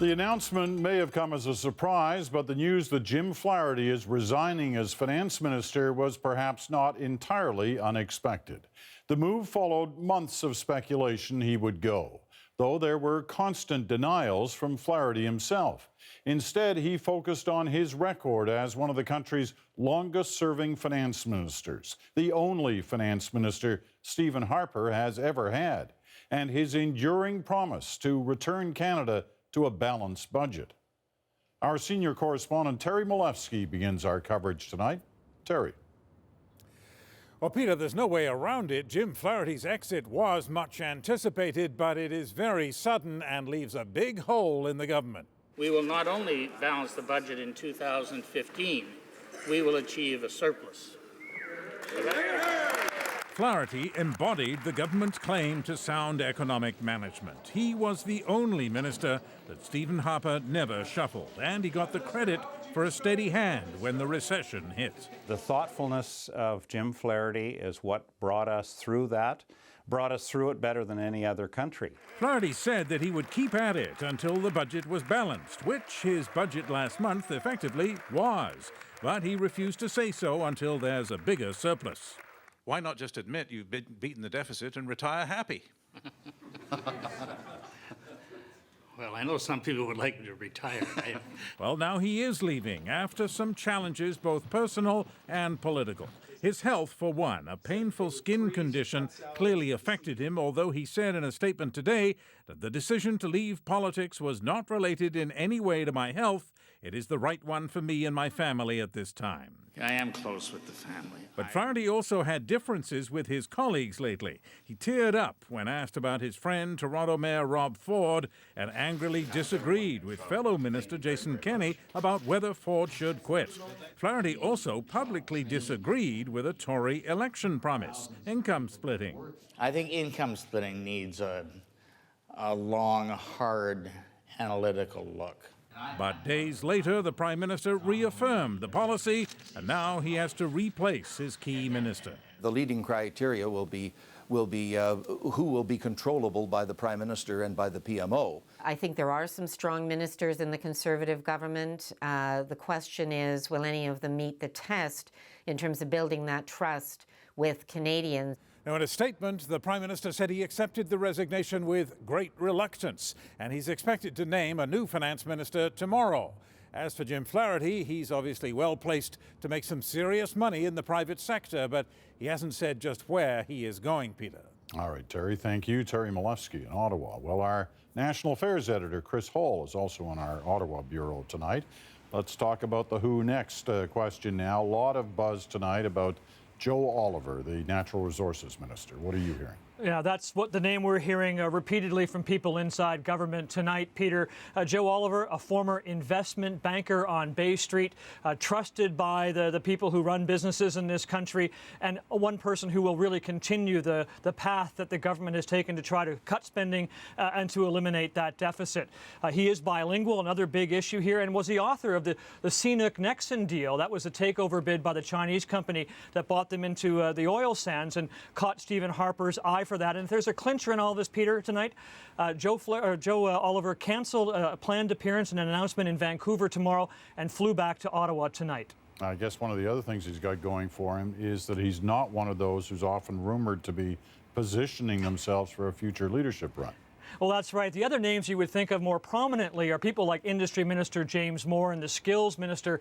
The announcement may have come as a surprise, but the news that Jim Flaherty is resigning as finance minister was perhaps not entirely unexpected. The move followed months of speculation he would go, though there were constant denials from Flaherty himself. Instead, he focused on his record as one of the country's longest-serving finance ministers, the only finance minister Stephen Harper has ever had, and his enduring promise to return Canada to a balanced budget. Our senior correspondent Terry Milewski begins our coverage tonight. Terry. Well, Peter, there's no way around it. Jim Flaherty's exit was much anticipated, but it is very sudden and leaves a big hole in the government. We will not only balance the budget in 2015, we will achieve a surplus. Flaherty embodied the government's claim to sound economic management. He was the only minister that Stephen Harper never shuffled, and he got the credit for a steady hand when the recession hit. The thoughtfulness of Jim Flaherty is what brought us through that, brought us through it better than any other country. Flaherty said that he would keep at it until the budget was balanced, which his budget last month effectively was. But he refused to say so until there's a bigger surplus. Why not just admit you've beaten the deficit and retire happy? Well, I know some people would like me to retire. Well, now he is leaving after some challenges, both personal and political. His health, for one, a painful skin condition, clearly affected him, although he said in a statement today that the decision to leave politics was not related in any way to my health. It is the right one for me and my family at this time. I am close with the family. But Flaherty also had differences with his colleagues lately. He teared up when asked about his friend, Toronto Mayor Rob Ford, and angrily disagreed with fellow Minister Jason Kenney about whether Ford should quit. Flaherty also publicly disagreed with a Tory election promise, income splitting. I think income splitting needs a long, hard, analytical look. But days later, the Prime Minister reaffirmed the policy, and now he has to replace his key minister. The leading criteria will be who will be controllable by the Prime Minister and by the PMO. I think there are some strong ministers in the Conservative government. The question is, will any of them meet the test in terms of building that trust with Canadians? Now, in a statement, the Prime Minister said he accepted the resignation with great reluctance, and he's expected to name a new finance minister tomorrow. As for Jim Flaherty, he's obviously well placed to make some serious money in the private sector, but he hasn't said just where he is going, Peter. All right, Terry, thank you. Terry Milewski in Ottawa. Well, our national affairs editor, Chris Hall, is also on our Ottawa bureau tonight. Let's talk about the who next question now. A lot of buzz tonight about Joe Oliver, the Natural Resources Minister. What are you hearing? Yeah, that's what the name we're hearing repeatedly from people inside government tonight, Peter. Joe Oliver, a former investment banker on Bay Street, trusted by the people who run businesses in this country, and one person who will really continue the path that the government has taken to try to cut spending and to eliminate that deficit. He is bilingual, another big issue here, and was the author of the Sinuk-Nexen deal. That was a takeover bid by the Chinese company that bought them into the oil sands and caught Stephen Harper's eye for that. And if there's a clincher in all this, Peter, tonight, Joe Oliver canceled a planned appearance and an announcement in Vancouver tomorrow and flew back to Ottawa tonight. I guess one of the other things he's got going for him is that he's not one of those who's often rumored to be positioning themselves for a future leadership run. Well, that's right. The other names you would think of more prominently are people like Industry Minister James Moore and the Skills Minister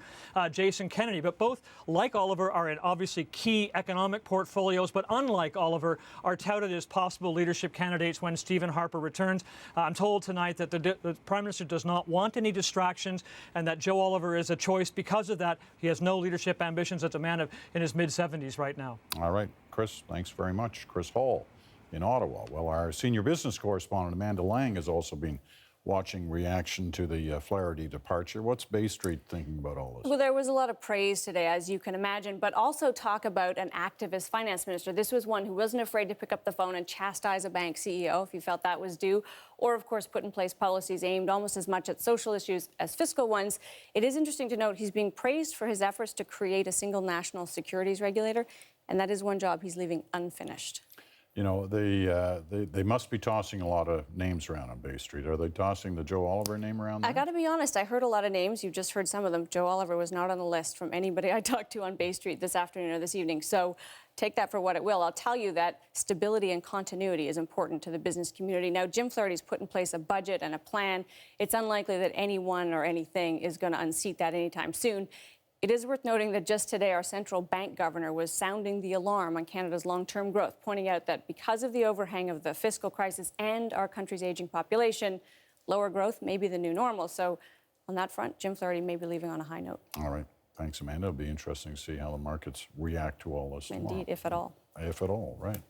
Jason Kennedy. But both, like Oliver, are in obviously key economic portfolios, but unlike Oliver, are touted as possible leadership candidates when Stephen Harper returns. I'm told tonight that the Prime Minister does not want any distractions and that Joe Oliver is a choice because of that. He has no leadership ambitions as a man in his mid-70s right now. All right, Chris, thanks very much. Chris Hall in Ottawa. Well, our senior business correspondent, Amanda Lang, has also been watching reaction to the Flaherty departure. What's Bay Street thinking about all this? Well, there was a lot of praise today, as you can imagine, but also talk about an activist finance minister. This was one who wasn't afraid to pick up the phone and chastise a bank CEO if he felt that was due, or, of course, put in place policies aimed almost as much at social issues as fiscal ones. It is interesting to note he's being praised for his efforts to create a single national securities regulator, and that is one job he's leaving unfinished. You know, they must be tossing a lot of names around on Bay Street. Are they tossing the Joe Oliver name around there? I got to be honest, I heard a lot of names. You just heard some of them. Joe Oliver was not on the list from anybody I talked to on Bay Street this afternoon or this evening. So take that for what it will. I'll tell you that stability and continuity is important to the business community. Now, Jim Flaherty's put in place a budget and a plan. It's unlikely that anyone or anything is going to unseat that anytime soon. It is worth noting that just today, our central bank governor was sounding the alarm on Canada's long-term growth, pointing out that because of the overhang of the fiscal crisis and our country's aging population, lower growth may be the new normal. So on that front, Jim Flaherty may be leaving on a high note. All right. Thanks, Amanda. It'll be interesting to see how the markets react to all this tomorrow. Indeed, if at all. If at all, right.